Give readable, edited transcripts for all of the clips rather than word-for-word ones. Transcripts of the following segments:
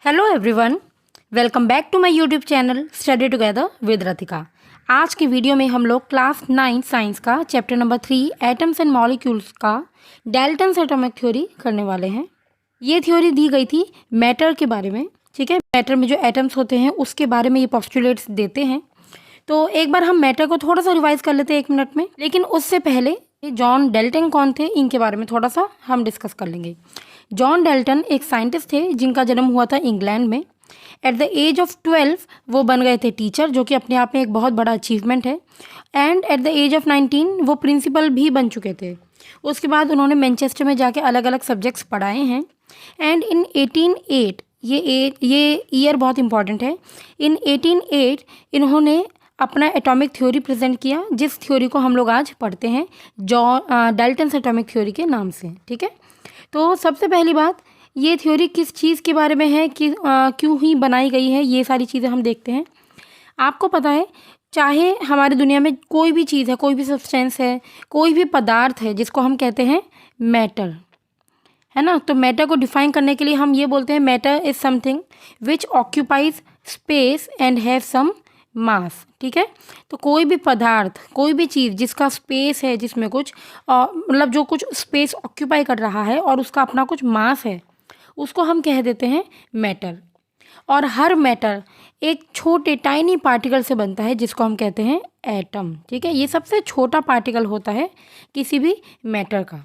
Hello everyone, welcome back to my YouTube channel study together with Ratika. आज की video में हम लोग क्लास 9 साइंस का chapter number 3 atoms and molecules का डाल्टन्स एटॉमिक थ्योरी करने वाले हैं। ये थ्योरी दी गई थी मैटर के बारे में, ठीक है। मैटर में जो एटम्स होते हैं उसके बारे में ये पोस्टुलेट्स देते हैं। तो एक बार हम मैटर को थोड़ा सा रिवाइज कर लेते हैं 1 मिनट में, लेकिन उससे पहले जॉन डाल्टन कौन थे इनके बारे में थोड़ा सा हम डिस्कस कर लेंगे। जॉन डाल्टन एक साइंटिस्ट थे जिनका जन्म हुआ था इंग्लैंड में। एट द एज ऑफ 12 वो बन गए थे टीचर, जो कि अपने आप में एक बहुत बड़ा अचीवमेंट है। And at the age of 19 वो प्रिंसिपल भी बन चुके थे। उसके बाद उन्होंने मैनचेस्टर में जाके अलग अलग सब्जेक्ट्स पढ़ाए हैं। एंड इन 1808 ये ईयर बहुत इंपॉर्टेंट है। इन 1808 इन्होंने अपना एटॉमिक थ्योरी प्रेजेंट किया, जिस थ्योरी को हम लोग आज पढ़ते हैं डाल्टन्स एटॉमिक थ्योरी के नाम से, ठीक है। तो सबसे पहली बात, ये थ्योरी किस चीज़ के बारे में है कि क्यों ही बनाई गई है, ये सारी चीज़ें हम देखते हैं। आपको पता है, चाहे हमारी दुनिया में कोई भी चीज़ है, कोई भी सब्सटेंस है, कोई भी पदार्थ है जिसको हम कहते हैं मैटर, है ना। तो मैटर को डिफाइन करने के लिए हम ये बोलते हैं matter is something which occupies space and have some mass, ठीक है। तो कोई भी पदार्थ, कोई भी चीज़ जिसका स्पेस है, जिसमें कुछ मतलब जो कुछ स्पेस ऑक्यूपाई कर रहा है और उसका अपना कुछ मास है, उसको हम कह देते हैं मैटर। और हर मैटर एक छोटे टाइनी पार्टिकल से बनता है जिसको हम कहते हैं एटम, ठीक है। ये सबसे छोटा पार्टिकल होता है किसी भी मैटर का।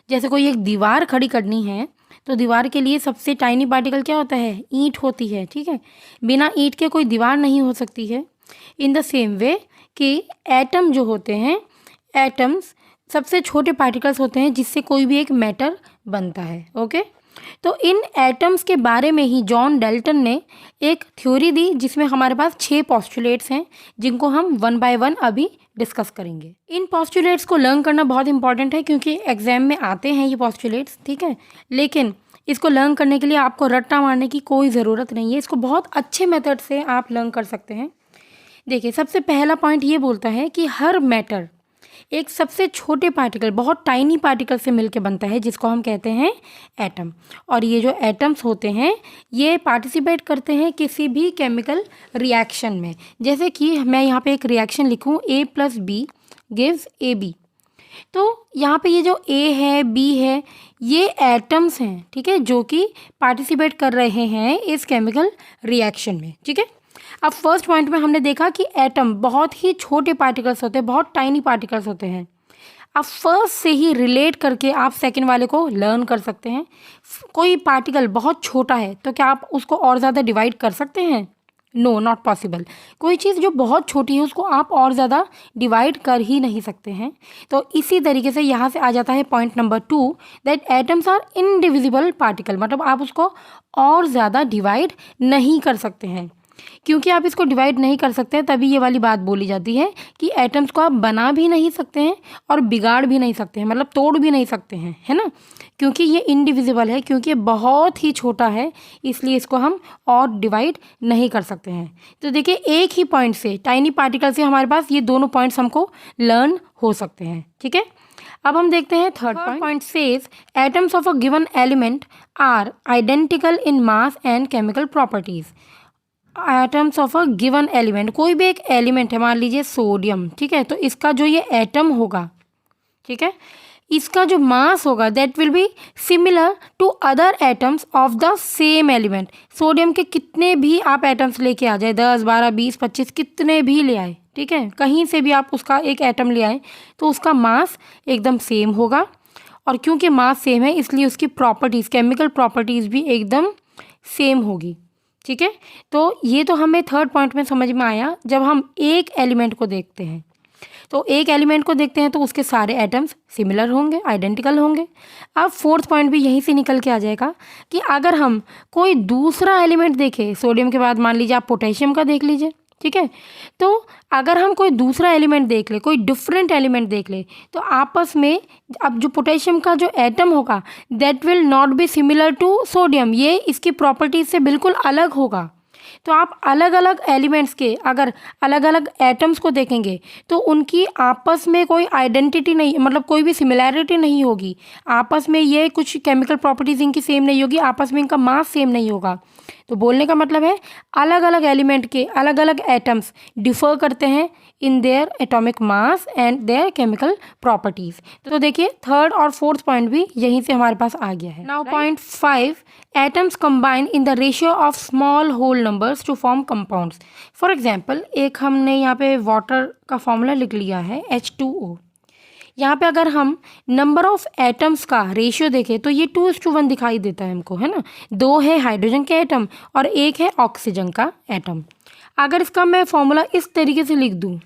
जैसे कोई एक दीवार खड़ी करनी है तो दीवार के लिए सबसे टाइनी पार्टिकल क्या होता है? ईंट होती है, ठीक है। बिना ईंट के कोई दीवार नहीं हो सकती है। इन द सेम वे कि एटम जो होते हैं, एटम्स सबसे छोटे पार्टिकल्स होते हैं जिससे कोई भी एक मैटर बनता है, ओके। तो इन एटम्स के बारे में ही जॉन डाल्टन ने एक थ्योरी दी जिसमें हमारे पास 6 पोस्टुलेट्स हैं, जिनको हम 1 बाय 1 अभी डिस्कस करेंगे। इन पोस्टुलेट्स को लर्न करना बहुत इंपॉर्टेंट है क्योंकि एग्जाम में आते हैं ये पोस्टुलेट्स, ठीक है। लेकिन इसको लर्न करने के लिए आपको रट्टा मारने की कोई ज़रूरत नहीं है। इसको बहुत अच्छे मेथड से आप लर्न कर सकते हैं। देखिए, सबसे पहला पॉइंट ये बोलता है कि हर मैटर एक सबसे छोटे पार्टिकल, बहुत टाइनी पार्टिकल से मिलकर बनता है जिसको हम कहते हैं एटम। और ये जो एटम्स होते हैं ये पार्टिसिपेट करते हैं किसी भी केमिकल रिएक्शन में। जैसे कि मैं यहाँ पे एक रिएक्शन लिखूँ, A+B गिव्स AB। तो यहाँ पे ये जो A है, B है, ये एटम्स हैं, ठीक है, जो कि पार्टिसिपेट कर रहे हैं इस केमिकल रिएक्शन में, ठीक है। अब फर्स्ट पॉइंट में हमने देखा कि एटम बहुत ही छोटे पार्टिकल्स होते हैं, बहुत टाइनी पार्टिकल्स होते हैं। अब फर्स्ट से ही रिलेट करके आप सेकंड वाले को लर्न कर सकते हैं। कोई पार्टिकल बहुत छोटा है तो क्या आप उसको और ज़्यादा डिवाइड कर सकते हैं? No, not possible. कोई चीज़ जो बहुत छोटी है उसको आप और ज़्यादा डिवाइड कर ही नहीं सकते हैं। तो इसी तरीके से यहाँ से आ जाता है point number 2, that atoms are indivisible particle. मतलब आप उसको और ज़्यादा डिवाइड नहीं कर सकते हैं। क्योंकि आप इसको डिवाइड नहीं कर सकते हैं, तभी ये वाली बात बोली जाती है कि एटम्स को आप बना भी नहीं सकते हैं और बिगाड़ भी नहीं सकते हैं, मतलब तोड़ भी नहीं सकते हैं, है ना। क्योंकि ये इनडिविजिबल है, क्योंकि ये बहुत ही छोटा है, इसलिए इसको हम और डिवाइड नहीं कर सकते हैं। तो देखिए, एक ही पॉइंट से, टाइनी पार्टिकल से हमारे पास ये दोनों पॉइंट्स हमको लर्न हो सकते हैं, ठीक है। अब हम देखते हैं third point says atoms of a given element are identical in mass and chemical properties. Atoms of a given element, कोई भी एक एलिमेंट है, मान लीजिए सोडियम, ठीक है। तो इसका जो ये एटम होगा, ठीक है, इसका जो मास होगा that will be similar to other atoms of the same element. Sodium के कितने भी आप एटम्स लेके आ जाए, 10, 12, 20, 25, कितने भी ले आए, ठीक है, कहीं से भी आप उसका एक एटम ले आए तो उसका मास एकदम सेम होगा। और क्योंकि मास सेम है इसलिए उसकी प्रॉपर्टीज़, केमिकल प्रॉपर्टीज़ भी एकदम सेम होगी, ठीक है। तो ये तो हमें थर्ड पॉइंट में समझ में आया जब हम एक एलिमेंट को देखते हैं। तो एक एलिमेंट को देखते हैं तो उसके सारे एटम्स सिमिलर होंगे, आइडेंटिकल होंगे। अब फोर्थ पॉइंट भी यहीं से निकल के आ जाएगा कि अगर हम कोई दूसरा एलिमेंट देखें, सोडियम के बाद मान लीजिए आप पोटेशियम का देख लीजिए, ठीक है। तो अगर हम कोई दूसरा एलिमेंट देख ले, कोई डिफरेंट एलिमेंट देख ले, तो आपस में अब जो पोटेशियम का जो एटम होगा that will not be similar to sodium, ये इसकी प्रॉपर्टीज से बिल्कुल अलग होगा। तो आप अलग अलग एलिमेंट्स के अगर अलग अलग एटम्स को देखेंगे तो उनकी आपस में कोई आइडेंटिटी नहीं, मतलब कोई भी सिमिलैरिटी नहीं होगी। आपस में ये कुछ केमिकल प्रॉपर्टीज इनकी सेम नहीं होगी, आपस में इनका मास सेम नहीं होगा। तो बोलने का मतलब है अलग अलग एलिमेंट के अलग अलग एटम्स डिफर करते हैं in their atomic mass and there chemical properties. तो देखिए थर्ड और फोर्थ पॉइंट भी यहीं से हमारे पास आ गया है। Now point 5, atoms combine in the ratio of small whole numbers to form compounds. For example एक हमने यहाँ पे वाटर का फॉर्मूला लिख लिया है H2O। यहाँ पे अगर हम नंबर ऑफ एटम्स का रेशियो देखें तो ये 2:1 दिखाई देता है हमको, है ना। 2 है हाइड्रोजन के एटम और 1 है ऑक्सीजन का एटम। अगर इसका मैं फॉर्मूला इस तरीके से लिख दूँ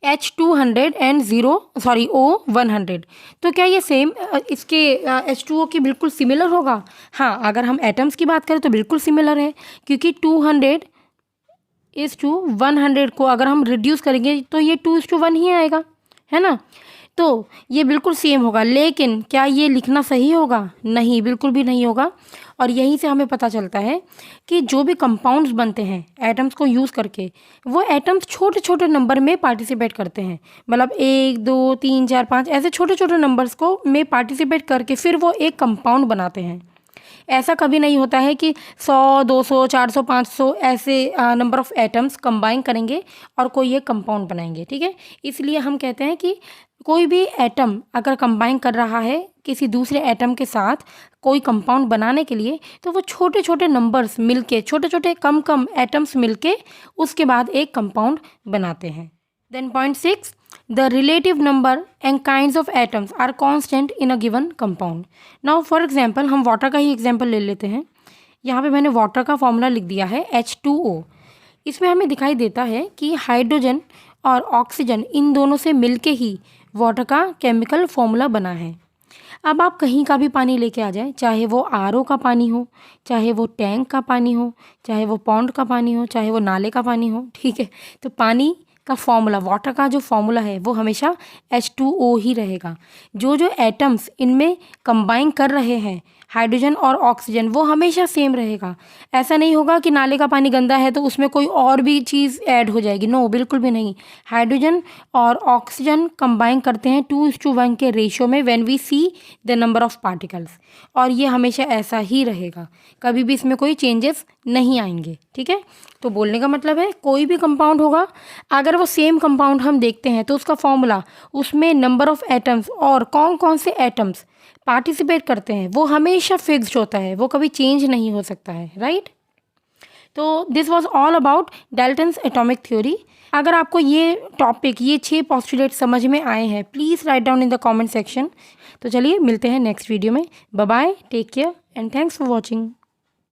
H200 एंड O100, तो क्या ये सेम इसके H2O की बिल्कुल सिमिलर होगा? हाँ, अगर हम एटम्स की बात करें तो बिल्कुल सिमिलर है, क्योंकि 200:100 को अगर हम रिड्यूस करेंगे तो ये 2:1 ही आएगा, है ना। तो ये बिल्कुल सेम होगा, लेकिन क्या ये लिखना सही होगा? नहीं, बिल्कुल भी नहीं होगा। और यहीं से हमें पता चलता है कि जो भी कंपाउंड्स बनते हैं एटम्स को यूज़ करके, वो एटम्स छोटे छोटे नंबर में पार्टिसिपेट करते हैं। मतलब 1 2 3 4 5 ऐसे छोटे छोटे नंबर्स को में पार्टिसिपेट करके फिर वो एक कंपाउंड बनाते हैं। ऐसा कभी नहीं होता है कि 100 200 400 500 ऐसे नंबर ऑफ एटम्स कंबाइन करेंगे और कोई एक कंपाउंड बनाएंगे, ठीक है। इसलिए हम कहते हैं कि कोई भी एटम अगर कंबाइन कर रहा है किसी दूसरे एटम के साथ कोई कंपाउंड बनाने के लिए, तो वो छोटे छोटे नंबर्स मिलके, छोटे छोटे कम कम एटम्स मिलके उसके बाद एक कंपाउंड बनाते हैं। Then point 6, the relative number and kinds of atoms are constant in a given compound. Now for example हम वाटर का ही एग्जाम्पल ले लेते हैं। यहाँ पे मैंने वाटर का फॉर्मूला लिख दिया है H2O। इसमें हमें दिखाई देता है कि हाइड्रोजन और ऑक्सीजन इन दोनों से मिलके ही वाटर का केमिकल फॉर्मूला बना है। अब आप कहीं का भी पानी लेके आ जाए, चाहे वो RO का पानी हो, चाहे वो टैंक का पानी हो, चाहे वो पॉन्ड का पानी हो, चाहे वो नाले का पानी हो, ठीक है, तो पानी का फॉर्मूला, वाटर का जो फॉर्मूला है वो हमेशा H2O ही रहेगा। जो जो एटम्स इनमें कंबाइन कर रहे हैं हाइड्रोजन और ऑक्सीजन, वो हमेशा सेम रहेगा। ऐसा नहीं होगा कि नाले का पानी गंदा है तो उसमें कोई और भी चीज़ ऐड हो जाएगी, नो, बिल्कुल भी नहीं। हाइड्रोजन और ऑक्सीजन कंबाइन करते हैं 2:1 के रेशियो में when we see the number of particles, और ये हमेशा ऐसा ही रहेगा, कभी भी इसमें कोई चेंजेस नहीं आएंगे, ठीक है। तो बोलने का मतलब है कोई भी कंपाउंड होगा, अगर वो सेम कंपाउंड हम देखते हैं तो उसका फॉर्मूला, उसमें नंबर ऑफ एटम्स और कौन कौन से एटम्स पार्टिसिपेट करते हैं वो हमेशा फिक्स्ड होता है, वो कभी चेंज नहीं हो सकता है, राइट। तो this was all about Dalton's atomic theory. अगर आपको ये टॉपिक, ये 6 पोस्टुलेट समझ में आए हैं, please write down in the comment section. तो चलिए मिलते हैं नेक्स्ट वीडियो में। Bye bye, take care and thanks for watching.